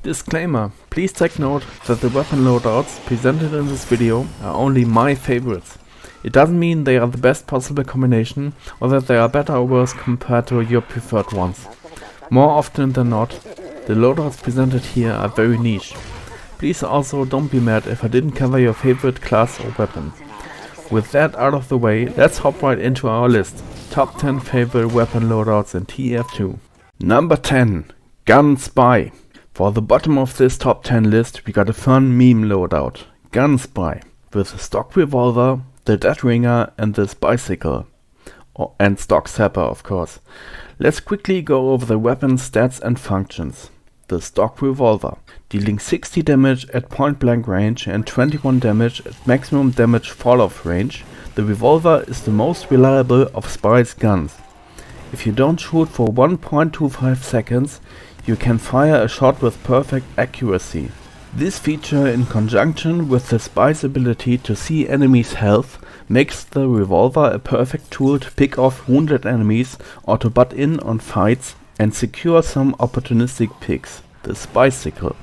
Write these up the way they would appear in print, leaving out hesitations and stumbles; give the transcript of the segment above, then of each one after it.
Disclaimer, please take note that the weapon loadouts presented in this video are only my favorites. It doesn't mean they are the best possible combination or that they are better or worse compared to your preferred ones. More often than not, the loadouts presented here are very niche. Please also don't be mad if I didn't cover your favorite class or weapon. With that out of the way, let's hop right into our list. Top 10 favorite weapon loadouts in TF2. Number 10. Gun Spy. For the bottom of this top 10 list we got a fun meme loadout. Gun Spy. With the stock revolver, the dead ringer and this bicycle. And stock sapper of course. Let's quickly go over the weapon stats and functions. The stock revolver, dealing 60 damage at point blank range and 21 damage at maximum damage fall off range. The revolver is the most reliable of Spy's guns. If you don't shoot for 1.25 seconds, you can fire a shot with perfect accuracy. This feature, in conjunction with the Spy's ability to see enemies' health, makes the revolver a perfect tool to pick off wounded enemies or to butt in on fights and secure some opportunistic picks. The bicycle.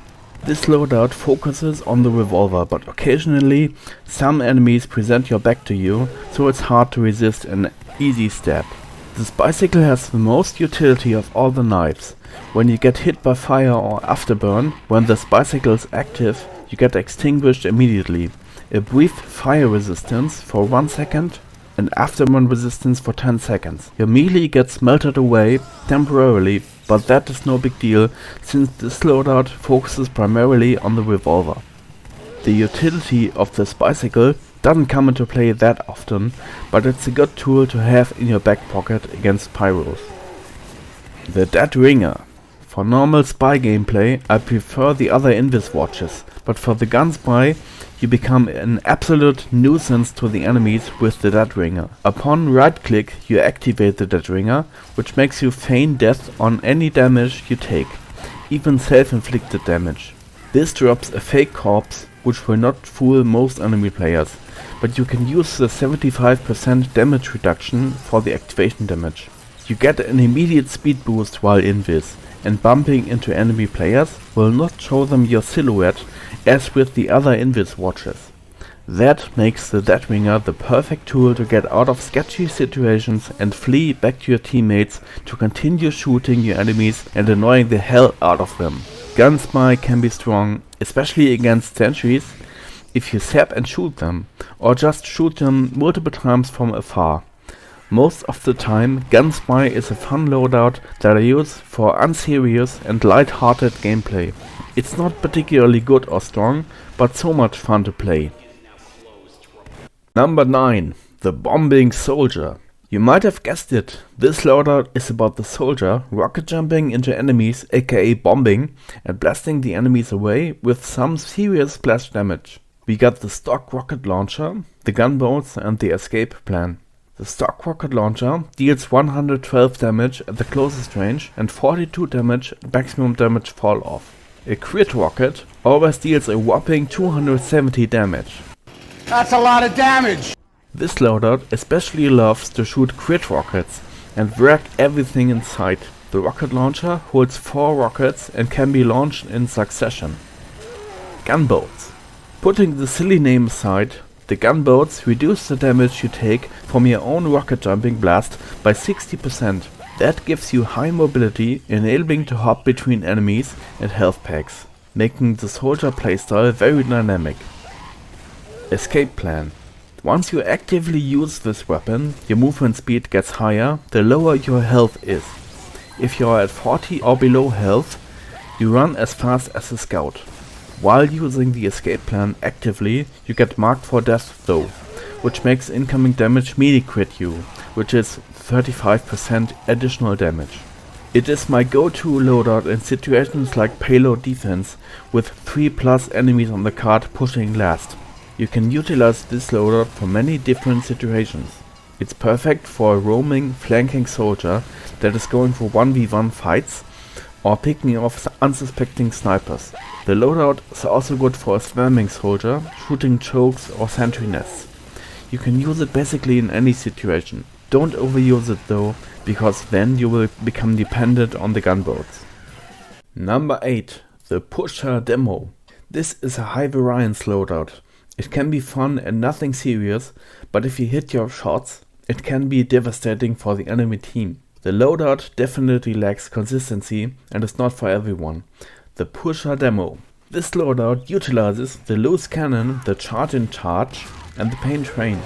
This loadout focuses on the revolver, but occasionally some enemies present your back to you, so it's hard to resist an easy stab. This bicycle has the most utility of all the knives. When you get hit by fire or afterburn, when this bicycle is active, you get extinguished immediately. A brief fire resistance for 1 second and afterburn resistance for 10 seconds. Your melee gets melted away temporarily, but that is no big deal since this loadout focuses primarily on the revolver. The utility of this bicycle doesn't come into play that often, but it's a good tool to have in your back pocket against pyros. The dead ringer. For normal spy gameplay I prefer the other invis watches, but for the gun spy you become an absolute nuisance to the enemies with the dead ringer. Upon right click you activate the dead ringer, which makes you feign death on any damage you take, even self-inflicted damage. This drops a fake corpse, which will not fool most enemy players, but you can use the 75% damage reduction for the activation damage. You get an immediate speed boost while invis, and bumping into enemy players will not show them your silhouette as with the other invis watches. That makes the dead ringer the perfect tool to get out of sketchy situations and flee back to your teammates to continue shooting your enemies and annoying the hell out of them. Gun Spy can be strong, especially against sentries, if you zap and shoot them, or just shoot them multiple times from afar. Most of the time, Gun Spy is a fun loadout that I use for unserious and light-hearted gameplay. It's not particularly good or strong, but so much fun to play. Number 9. The Bombing Soldier. You might have guessed it, this loadout is about the soldier rocket jumping into enemies, aka bombing, and blasting the enemies away with some serious splash damage. We got the stock rocket launcher, the gunboats and the escape plan. The stock rocket launcher deals 112 damage at the closest range and 42 damage at maximum damage fall off. A crit rocket always deals a whopping 270 damage. That's a lot of damage! This loadout especially loves to shoot crit rockets and wreck everything in sight. The rocket launcher holds 4 rockets and can be launched in succession. Gunboats. Putting the silly name aside, the gunboats reduce the damage you take from your own rocket jumping blast by 60%. That gives you high mobility, enabling to hop between enemies and health packs, making the soldier playstyle very dynamic. Escape plan. Once you actively use this weapon, your movement speed gets higher the lower your health is. If you are at 40 or below health, you run as fast as a scout. While using the escape plan actively, you get marked for death though, which makes incoming damage melee crit you, which is 35% additional damage. It is my go-to loadout in situations like payload defense, with 3+ enemies on the card pushing last. You can utilize this loadout for many different situations. It's perfect for a roaming, flanking soldier that is going for 1v1 fights, or picking off unsuspecting snipers. The loadout is also good for a swarming soldier, shooting chokes or sentry nests. You can use it basically in any situation. Don't overuse it though, because then you will become dependent on the gunboats. Number 8. the Pusher Demo. This is a high variance loadout. It can be fun and nothing serious, but if you hit your shots, it can be devastating for the enemy team. The loadout definitely lacks consistency and is not for everyone. The Pusher Demo. This loadout utilizes the loose cannon, the charge-in-charge and the pain train.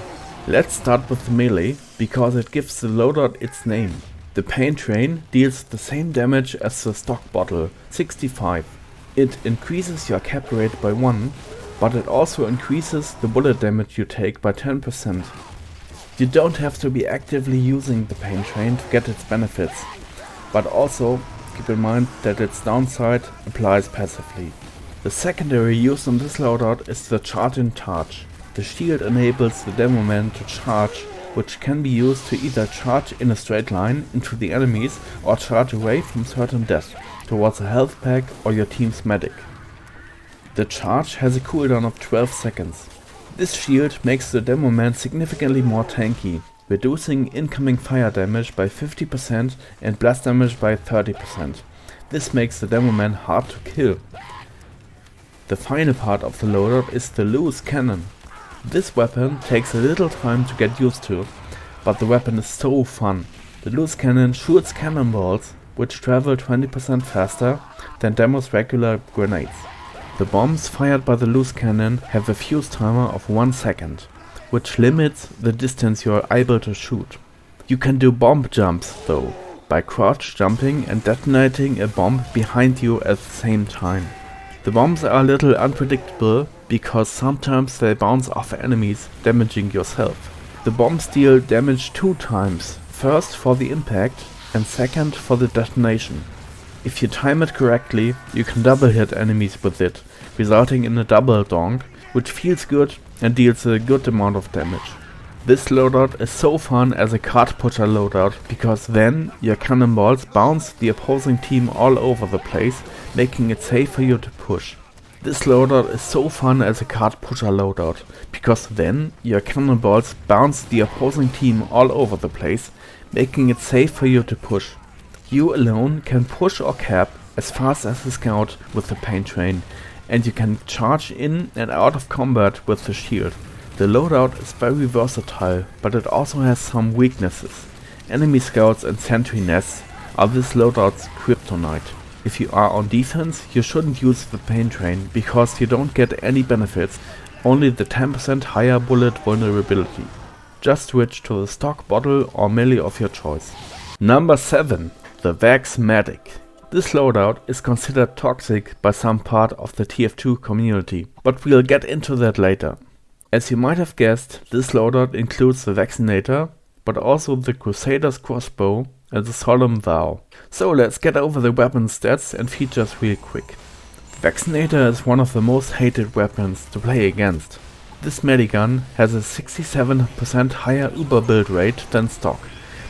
Let's start with the melee, because it gives the loadout its name. The pain train deals the same damage as the stock bottle, 65. It increases your cap rate by 1, but it also increases the bullet damage you take by 10%. You don't have to be actively using the pain train to get its benefits, but also keep in mind that its downside applies passively. The secondary use on this loadout is the charge-in-charge. The shield enables the demo man to charge, which can be used to either charge in a straight line into the enemies or charge away from certain death towards a health pack or your team's medic. The charge has a cooldown of 12 seconds. This shield makes the demo man significantly more tanky, reducing incoming fire damage by 50% and blast damage by 30%. This makes the demo man hard to kill. The final part of the loadout is the loose cannon. This weapon takes a little time to get used to, but the weapon is so fun. The loose cannon shoots cannonballs, which travel 20% faster than Demo's regular grenades. The bombs fired by the loose cannon have a fuse timer of 1 second, which limits the distance you are able to shoot. You can do bomb jumps though, by crouch jumping and detonating a bomb behind you at the same time. The bombs are a little unpredictable because sometimes they bounce off enemies, damaging yourself. The bombs deal damage 2 times, first for the impact and second for the detonation. If you time it correctly, you can double hit enemies with it, resulting in a double donk, which feels good and deals a good amount of damage. This loadout is so fun as a card pusher loadout, because then your cannonballs bounce the opposing team all over the place, making it safe for you to push. This loadout is so fun as a card pusher loadout, because then your cannonballs bounce the opposing team all over the place, making it safe for you to push. You alone can push or cap as fast as a scout with the pain train, and you can charge in and out of combat with the shield. The loadout is very versatile, but it also has some weaknesses. Enemy scouts and sentry nests are this loadout's kryptonite. If you are on defense, you shouldn't use the pain train, because you don't get any benefits, only the 10% higher bullet vulnerability. Just switch to the stock bottle or melee of your choice. Number 7. The Vex Medic. This loadout is considered toxic by some part of the TF2 community, but we'll get into that later. As you might have guessed, this loadout includes the Vaccinator, but also the Crusader's Crossbow and the Solemn Vow. So let's get over the weapon stats and features real quick. The Vaccinator is one of the most hated weapons to play against. This medigun has a 67% higher Uber build rate than stock,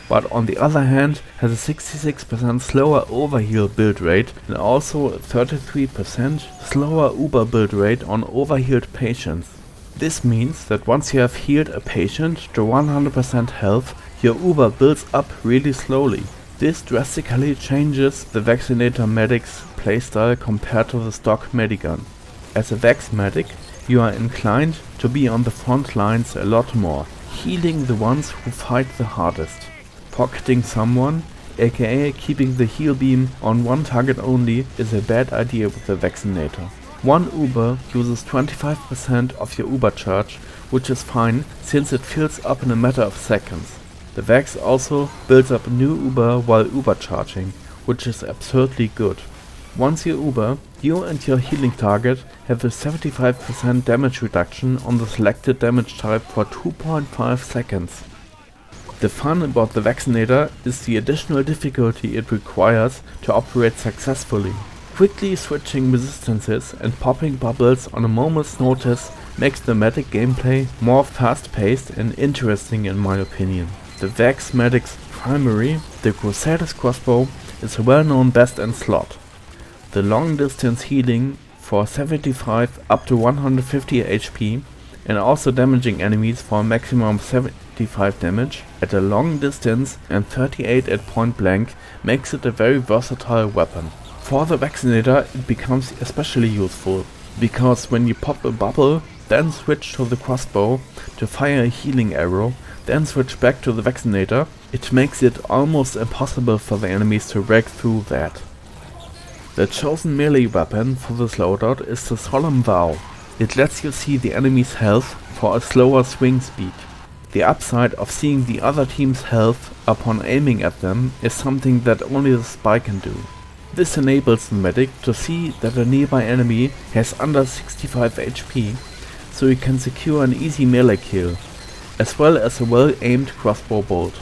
but on the other hand has a 66% slower overheal build rate and also a 33% slower Uber build rate on overhealed patients. This means that once you have healed a patient to 100% health, your Uber builds up really slowly. This drastically changes the Vaccinator Medic's playstyle compared to the stock medigun. As a Vex Medic, you are inclined to be on the front lines a lot more, healing the ones who fight the hardest. Pocketing someone, aka keeping the heal beam on one target only, is a bad idea with the Vaccinator. One Uber uses 25% of your Uber charge, which is fine since it fills up in a matter of seconds. The Vex also builds up a new Uber while Uber charging, which is absurdly good. Once you Uber, you and your healing target have a 75% damage reduction on the selected damage type for 2.5 seconds. The fun about the Vaccinator is the additional difficulty it requires to operate successfully. Quickly switching resistances and popping bubbles on a moment's notice makes the Medic gameplay more fast-paced and interesting in my opinion. The Vex Medic's primary, the Crusader's Crossbow, is a well-known best in slot. The long distance healing for 75 up to 150 HP and also damaging enemies for a maximum of 75 damage at a long distance and 38 at point blank makes it a very versatile weapon. For the vaccinator it becomes especially useful, because when you pop a bubble, then switch to the crossbow to fire a healing arrow, then switch back to the vaccinator, it makes it almost impossible for the enemies to break through that. The chosen melee weapon for this loadout is the Solemn Vow. It lets you see the enemy's health for a slower swing speed. The upside of seeing the other team's health upon aiming at them is something that only the spy can do. This enables the medic to see that a nearby enemy has under 65 HP, so he can secure an easy melee kill, as well as a well-aimed crossbow bolt.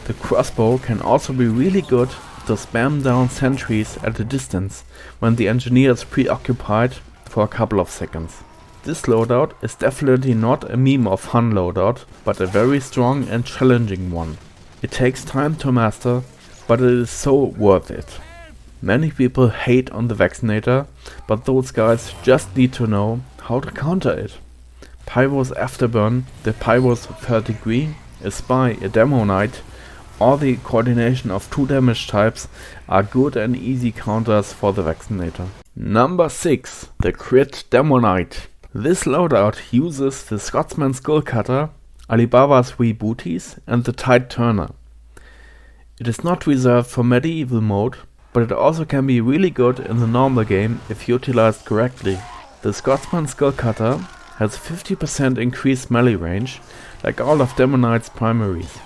The crossbow can also be really good to spam down sentries at a distance when the engineer is preoccupied for a couple of seconds. This loadout is definitely not a meme or fun loadout, but a very strong and challenging one. It takes time to master, but it is so worth it. Many people hate on the vaccinator, but those guys just need to know how to counter it. Pyro's Afterburn, the Pyro's Third Degree, a Spy, a Demonite, or the coordination of two damage types are good and easy counters for the vaccinator. Number 6. The Crit Demonite. This loadout uses the Scotsman Skullcutter, Alibaba's 3 booties and the Tide Turner. It is not reserved for medieval mode, but it also can be really good in the normal game if utilized correctly. The Scotsman Skullcutter has 50% increased melee range, like all of Demonite's primaries.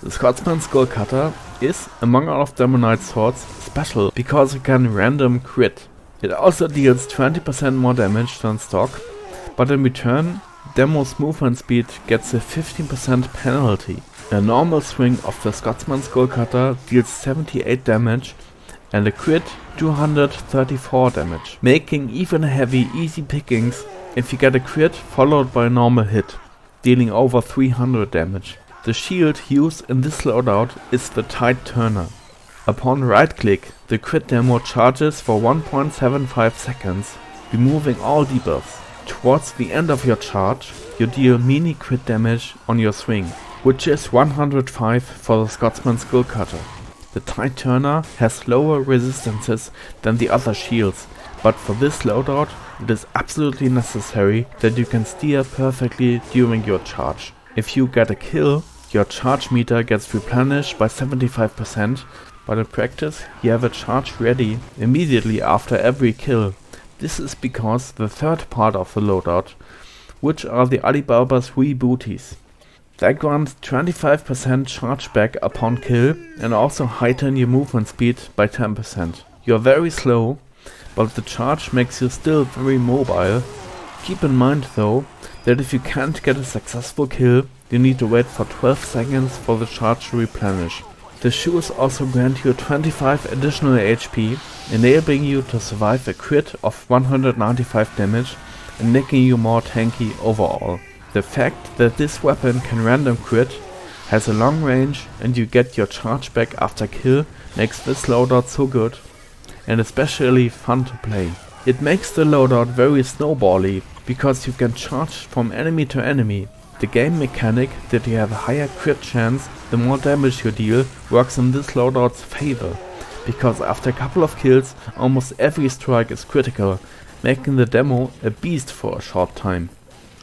The Scotsman Skullcutter is, among all of Demonite's swords, special because it can random crit. It also deals 20% more damage than stock, but in return, Demo's movement speed gets a 15% penalty. A normal swing of the Scotsman Skullcutter deals 78 damage and a crit 234 damage, making even heavy easy pickings if you get a crit followed by a normal hit, dealing over 300 damage. The shield used in this loadout is the Tide Turner. Upon right click, the crit demo charges for 1.75 seconds, removing all debuffs. Towards the end of your charge, you deal mini crit damage on your swing, which is 105 for the Scotsman Skullcutter. The Tide Turner has lower resistances than the other shields, but for this loadout it is absolutely necessary that you can steer perfectly during your charge. If you get a kill, your charge meter gets replenished by 75%, but in practice you have a charge ready immediately after every kill. This is because the third part of the loadout, which are the Alibaba's 3 booties. They grant 25% charge back upon kill and also heighten your movement speed by 10%. You are very slow, but the charge makes you still very mobile. Keep in mind though that if you can't get a successful kill, you need to wait for 12 seconds for the charge to replenish. The shoes also grant you 25 additional HP, enabling you to survive a crit of 195 damage and making you more tanky overall. The fact that this weapon can random crit, has a long range and you get your charge back after kill makes this loadout so good and especially fun to play. It makes the loadout very snowbally because you can charge from enemy to enemy. The game mechanic that you have a higher crit chance the more damage you deal works in this loadout's favor, because after a couple of kills almost every strike is critical, making the demo a beast for a short time.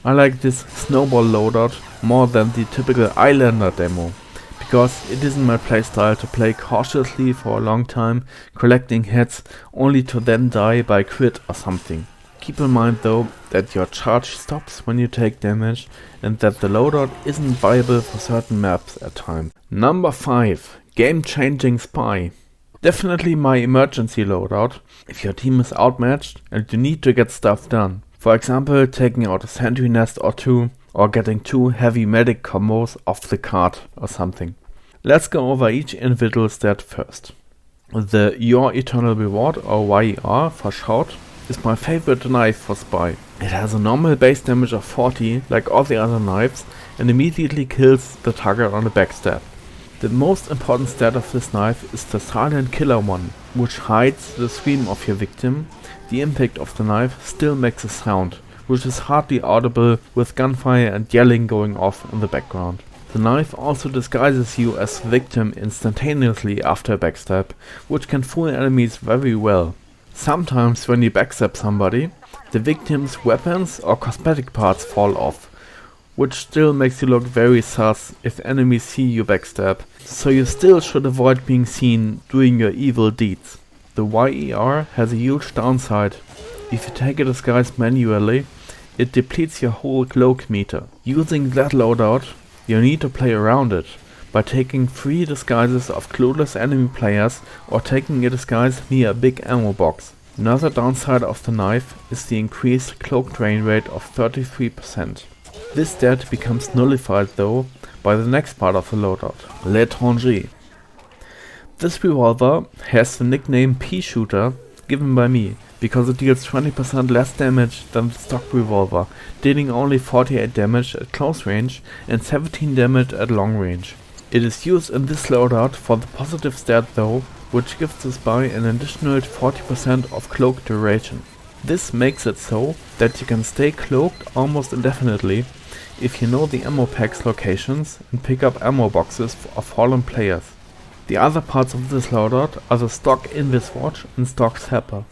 I like this snowball loadout more than the typical Islander demo, because it isn't my playstyle to play cautiously for a long time, collecting hits only to then die by crit or something. Keep in mind though that your charge stops when you take damage and that the loadout isn't viable for certain maps at times. Number 5. Game-changing Spy. Definitely my emergency loadout if your team is outmatched and you need to get stuff done. For example, taking out a sentry nest or 2 or getting 2 heavy medic combos off the card or something. Let's go over each individual stat first. The Your Eternal Reward, or YER for short, is my favorite knife for Spy. It has a normal base damage of 40 like all the other knives and immediately kills the target on a backstab. The most important stat of this knife is the silent killer one, which hides the scream of your victim. The impact of the knife still makes a sound, which is hardly audible with gunfire and yelling going off in the background. The knife also disguises you as the victim instantaneously after a backstab, which can fool enemies very well. Sometimes when you backstab somebody, the victim's weapons or cosmetic parts fall off, which still makes you look very sus if enemies see you backstab, so you still should avoid being seen doing your evil deeds. The YER has a huge downside. If you take a disguise manually, it depletes your whole cloak meter. Using that loadout, you need to play around it by taking 3 disguises of clueless enemy players or taking a disguise near a big ammo box. Another downside of the knife is the increased cloak drain rate of 33%. This stat becomes nullified though by the next part of the loadout, L'étranger. This revolver has the nickname Pea Shooter given by me, because it deals 20% less damage than the stock revolver, dealing only 48 damage at close range and 17 damage at long range. It is used in this loadout for the positive stat though, which gives the spy an additional 40% of cloak duration. This makes it so that you can stay cloaked almost indefinitely if you know the ammo pack's locations and pick up ammo boxes of fallen players. The other parts of this loadout are the stock Invis Watch and stock Sapper.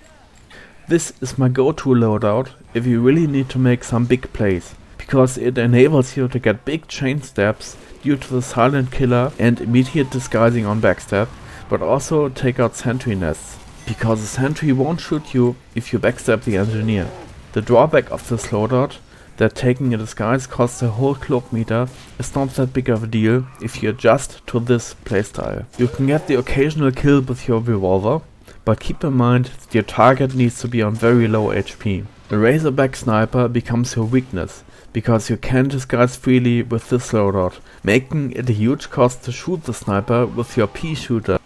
This is my go-to loadout if you really need to make some big plays, because it enables you to get big chain stabs due to the silent killer and immediate disguising on backstab, but also take out sentry nests, because the sentry won't shoot you if you backstab the engineer. The drawback of this loadout, that taking a disguise costs a whole cloak meter, is not that big of a deal if you adjust to this playstyle. You can get the occasional kill with your revolver, but keep in mind that your target needs to be on very low HP. A Razorback sniper becomes your weakness, because you can disguise freely with this loadout, making it a huge cost to shoot the sniper with your Pea Shooter.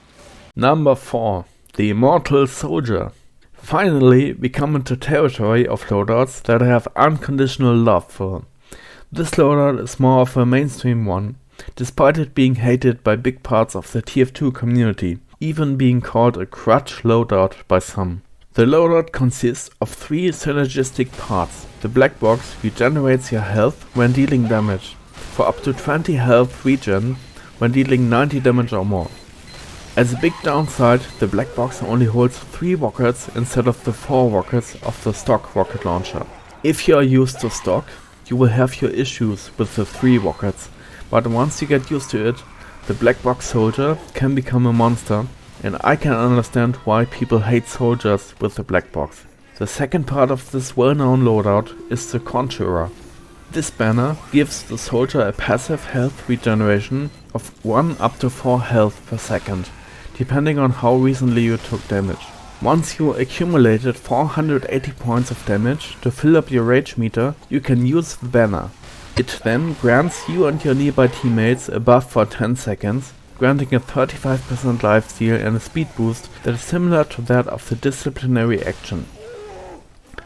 Number 4. The Immortal Soldier. Finally, we come into territory of loadouts that I have unconditional love for. This loadout is more of a mainstream one, despite it being hated by big parts of the TF2 community, even being called a crutch loadout by some. The loadout consists of 3 synergistic parts. The black box regenerates your health when dealing damage, for up to 20 health regen when dealing 90 damage or more. As a big downside, the black box only holds 3 rockets instead of the 4 rockets of the stock rocket launcher. If you are used to stock, you will have your issues with the 3 rockets, but once you get used to it, the black box soldier can become a monster, and I can understand why people hate soldiers with the black box. The second part of this well-known loadout is the Conjurer. This banner gives the soldier a passive health regeneration of 1 up to 4 health per second, depending on how recently you took damage. Once you accumulated 480 points of damage to fill up your rage meter, you can use the banner. It then grants you and your nearby teammates a buff for 10 seconds, granting a 35% lifesteal and a speed boost that is similar to that of the disciplinary action.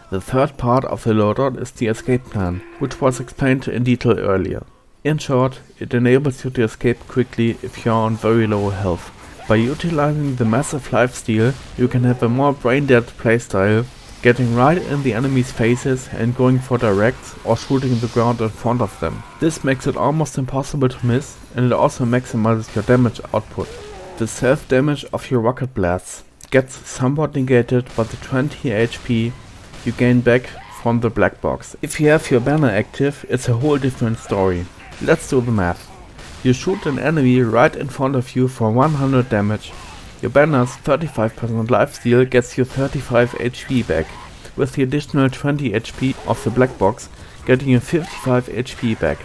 The third part of the loadout is the escape plan, which was explained in detail earlier. In short, it enables you to escape quickly if you are on very low health. By utilizing the massive lifesteal, you can have a more brain-dead playstyle, getting right in the enemy's faces and going for directs or shooting the ground in front of them. This makes it almost impossible to miss, and it also maximizes your damage output. The self-damage of your rocket blasts gets somewhat negated by the 20 HP you gain back from the black box. If you have your banner active, it's a whole different story. Let's do the math. You shoot an enemy right in front of you for 100 damage. Your banner's 35% lifesteal gets you 35 HP back, with the additional 20 HP of the black box getting you 55 HP back.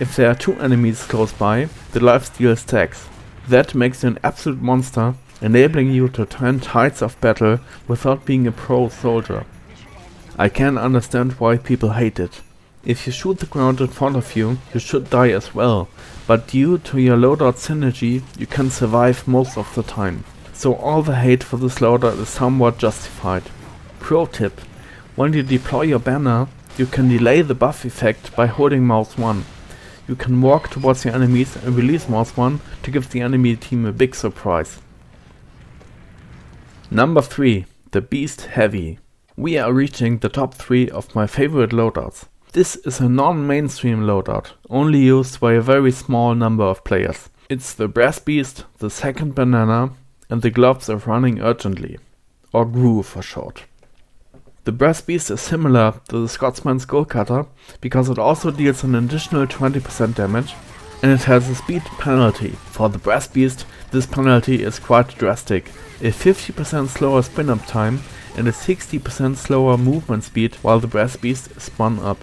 If there are 2 enemies close by, the lifesteal stacks. That makes you an absolute monster, enabling you to turn tides of battle without being a pro soldier. I can understand why people hate it. If you shoot the ground in front of you, you should die as well, but due to your loadout synergy, you can survive most of the time. So all the hate for this loadout is somewhat justified. Pro tip: when you deploy your banner, you can delay the buff effect by holding mouse 1. You can walk towards your enemies and release mouse 1 to give the enemy team a big surprise. Number 3. The Beast Heavy. We are reaching the top 3 of my favorite loadouts. This is a non-mainstream loadout, only used by a very small number of players. It's the Brass Beast, the second banana, and the gloves of running urgently, or GRU for short. The Brass Beast is similar to the Scotsman's Skull Cutter because it also deals an additional 20% damage, and it has a speed penalty. For the Brass Beast, this penalty is quite drastic, a 50% slower spin up time and a 60% slower movement speed while the Brass Beast is spun up.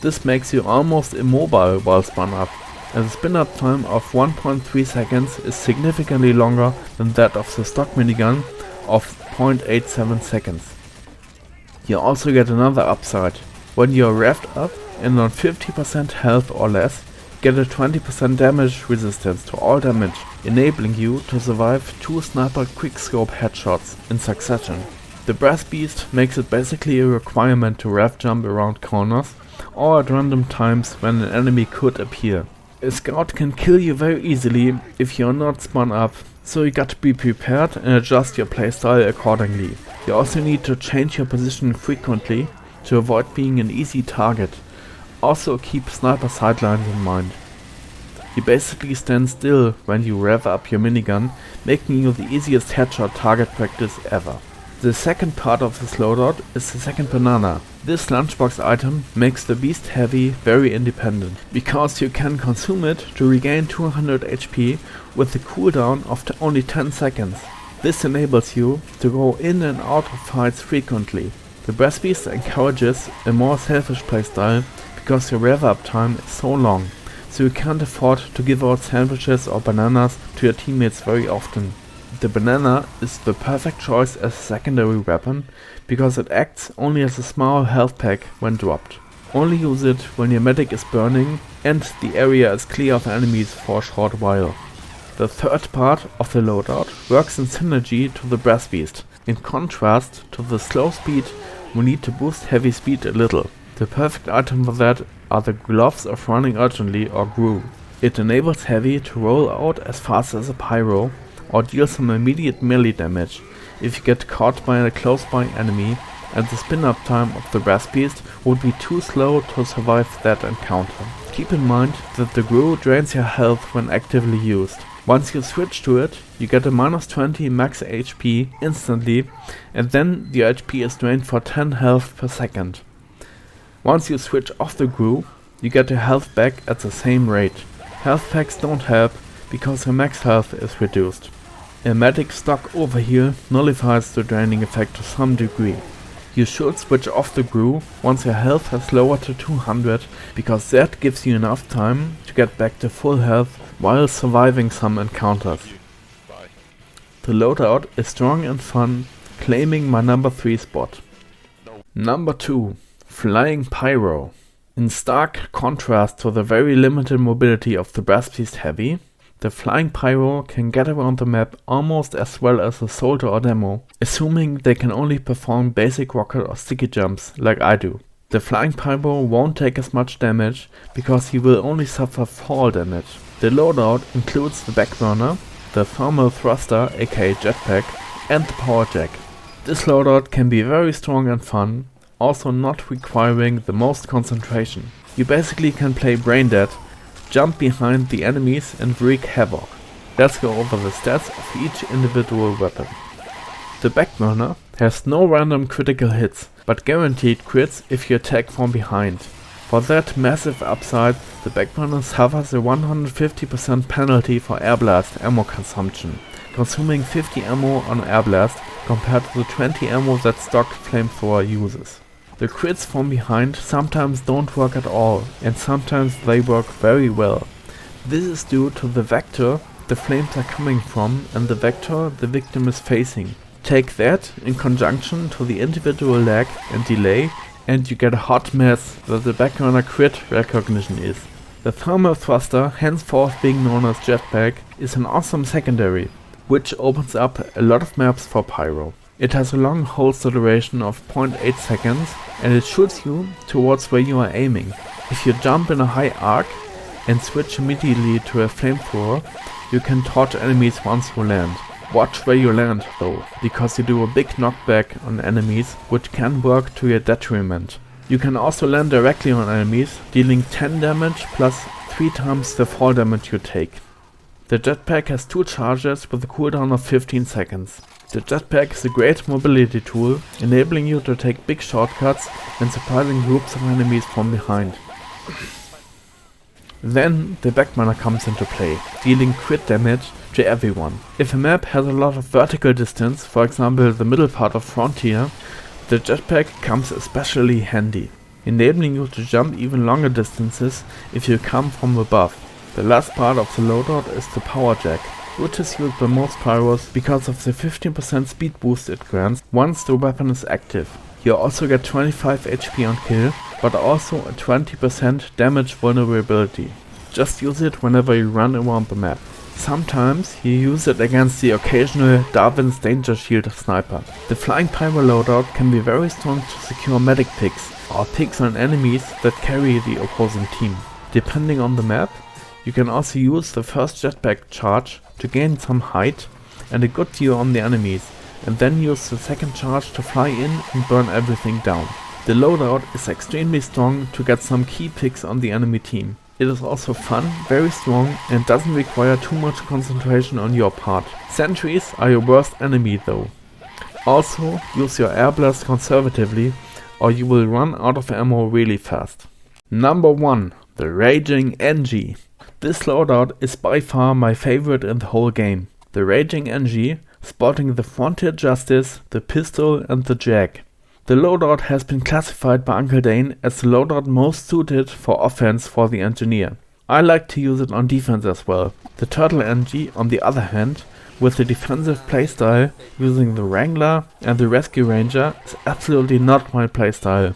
This makes you almost immobile while spun up, and the spin up time of 1.3 seconds is significantly longer than that of the stock minigun of 0.87 seconds. You also get another upside. When you are revved up and on 50% health or less, you get a 20% damage resistance to all damage, enabling you to survive 2 sniper quickscope headshots in succession. The Brass Beast makes it basically a requirement to rev jump around corners or at random times when an enemy could appear. A scout can kill you very easily if you're not spun up, so you got to be prepared and adjust your playstyle accordingly. You also need to change your position frequently to avoid being an easy target. Also keep sniper sidelines in mind. You basically stand still when you rev up your minigun, making you the easiest headshot target practice ever. The second part of this loadout is the second banana. This lunchbox item makes the beast heavy very independent, because you can consume it to regain 200 HP with a cooldown of only 10 seconds. This enables you to go in and out of fights frequently. The Brass Beast encourages a more selfish playstyle because your rev up time is so long, so you can't afford to give out sandwiches or bananas to your teammates very often. The banana is the perfect choice as a secondary weapon because it acts only as a small health pack when dropped. Only use it when your medic is burning and the area is clear of enemies for a short while. The third part of the loadout works in synergy to the Brass Beast. In contrast to the slow speed, we need to boost heavy speed a little. The perfect item for that are the gloves of running urgently or GRU. It enables heavy to roll out as fast as a Pyro or deal some immediate melee damage if you get caught by a close-by enemy, and the spin-up time of the Brass Beast would be too slow to survive that encounter. Keep in mind that the GRU drains your health when actively used. Once you switch to it, you get a minus 20 max HP instantly, and then your HP is drained for 10 health per second. Once you switch off the GRU, you get your health back at the same rate. Health packs don't help because your max health is reduced. A medic stock overheal nullifies the draining effect to some degree. You should switch off the GRU once your health has lowered to 200, because that gives you enough time to get back to full health while surviving some encounters. The loadout is strong and fun, claiming my number 3 spot. Number 2. Flying Pyro. In stark contrast to the very limited mobility of the Brass Beast Heavy, the Flying Pyro can get around the map almost as well as a soldier or demo, assuming they can only perform basic rocket or sticky jumps like I do. The Flying Pyro won't take as much damage because he will only suffer fall damage. The loadout includes the backburner, the thermal thruster aka jetpack, and the power jack. This loadout can be very strong and fun, also not requiring the most concentration. You basically can play brain dead, jump behind the enemies and wreak havoc. Let's go over the stats of each individual weapon. The backburner has no random critical hits, but guaranteed crits if you attack from behind. For that massive upside, the backburner suffers a 150% penalty for air blast ammo consumption, consuming 50 ammo on air blast compared to the 20 ammo that stock flamethrower uses. The crits from behind sometimes don't work at all, and sometimes they work very well. This is due to the vector the flames are coming from and the vector the victim is facing. Take that in conjunction to the individual lag and delay, and you get a hot mess that the backburner crit recognition is. The thermal thruster, henceforth being known as jetpack, is an awesome secondary, which opens up a lot of maps for Pyro. It has a long holster duration of 0.8 seconds and it shoots you towards where you are aiming. If you jump in a high arc and switch immediately to a flamethrower, you can torch enemies once you land. Watch where you land though, because you do a big knockback on enemies which can work to your detriment. You can also land directly on enemies, dealing 10 damage plus 3 times the fall damage you take. The jetpack has 2 charges with a cooldown of 15 seconds. The jetpack is a great mobility tool, enabling you to take big shortcuts and surprising groups of enemies from behind. Then the backburner comes into play, dealing crit damage to everyone. If a map has a lot of vertical distance, for example the middle part of Frontier, the jetpack comes especially handy, enabling you to jump even longer distances if you come from above. The last part of the loadout is the power jack, which is used by most pyros because of the 15% speed boost it grants once the weapon is active. You also get 25 HP on kill, but also a 20% damage vulnerability. Just use it whenever you run around the map. Sometimes you use it against the occasional Darwin's Danger Shield sniper. The flying pyro loadout can be very strong to secure medic picks or picks on enemies that carry the opposing team. Depending on the map, you can also use the first jetpack charge to gain some height and a good view on the enemies, and then use the second charge to fly in and burn everything down. The loadout is extremely strong to get some key picks on the enemy team. It is also fun, very strong, and doesn't require too much concentration on your part. Sentries are your worst enemy though. Also, use your air blast conservatively or you will run out of ammo really fast. Number 1. The Raging NG. This loadout is by far my favorite in the whole game. The Raging NG, sporting the Frontier Justice, the pistol and the jag. The loadout has been classified by Uncle Dane as the loadout most suited for offense for the engineer. I like to use it on defense as well. The Turtle NG, on the other hand, with the defensive playstyle using the Wrangler and the Rescue Ranger, is absolutely not my playstyle.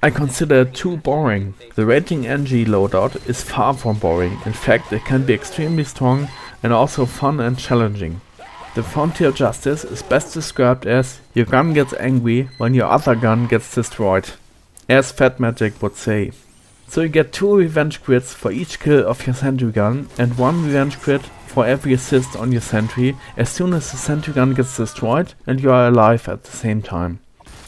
I consider it too boring. The Raging NG loadout is far from boring. In fact, it can be extremely strong and also fun and challenging. The Frontier Justice is best described as your gun gets angry when your other gun gets destroyed, as Fat Magic would say. So you get 2 revenge crits for each kill of your sentry gun and 1 revenge crit for every assist on your sentry as soon as the sentry gun gets destroyed and you are alive at the same time.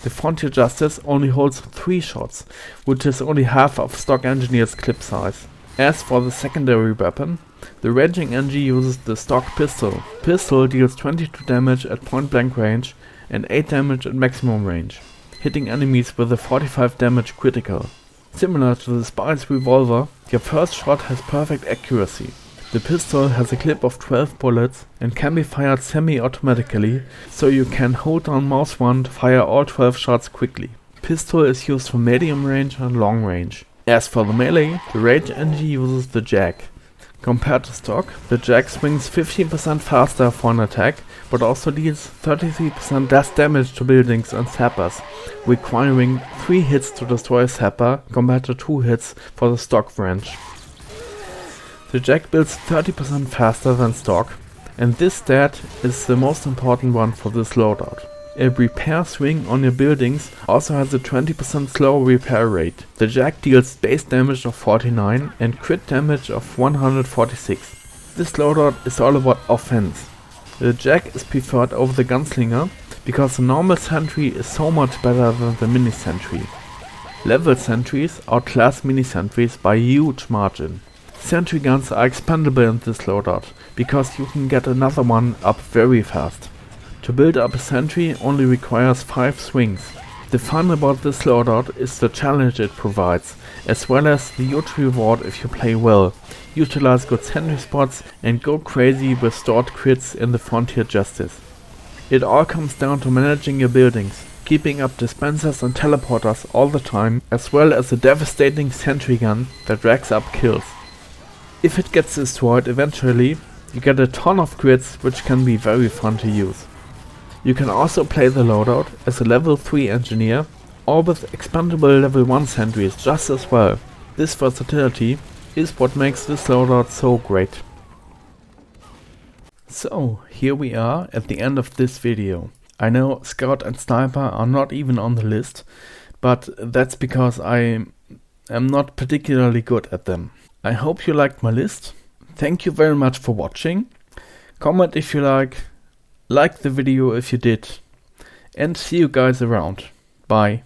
The Frontier Justice only holds 3 shots, which is only half of stock engineer's clip size. As for the secondary weapon, the Raging NG uses the stock pistol. Pistol deals 22 damage at point blank range and 8 damage at maximum range, hitting enemies with a 45 damage critical. Similar to the Spice revolver, your first shot has perfect accuracy. The pistol has a clip of 12 bullets and can be fired semi-automatically, so you can hold down mouse 1 to fire all 12 shots quickly. Pistol is used for medium range and long range. As for the melee, the Rage NG uses the jag. Compared to stock, the jag swings 15% faster for an attack, but also deals 33% less damage to buildings and sappers, requiring 3 hits to destroy a sapper compared to 2 hits for the stock range. The jag builds 30% faster than stock, and this stat is the most important one for this loadout. A repair swing on your buildings also has a 20% slower repair rate. The jag deals base damage of 49 and crit damage of 146. This loadout is all about offense. The jag is preferred over the gunslinger because the normal sentry is so much better than the mini sentry. Level sentries outclass mini sentries by a huge margin. Sentry guns are expendable in this loadout because you can get another one up very fast. To build up a sentry only requires 5 swings. The fun about this loadout is the challenge it provides, as well as the huge reward if you play well, utilize good sentry spots and go crazy with stored crits in the Frontier Justice. It all comes down to managing your buildings, keeping up dispensers and teleporters all the time, as well as a devastating sentry gun that racks up kills. If it gets destroyed eventually, you get a ton of crits which can be very fun to use. You can also play the loadout as a level 3 engineer or with expendable level 1 sentries just as well. This versatility is what makes this loadout so great. So, here we are at the end of this video. I know Scout and Sniper are not even on the list, but that's because I am not particularly good at them. I hope you liked my list. Thank you very much for watching. Comment if you like the video if you did, and see you guys around. Bye.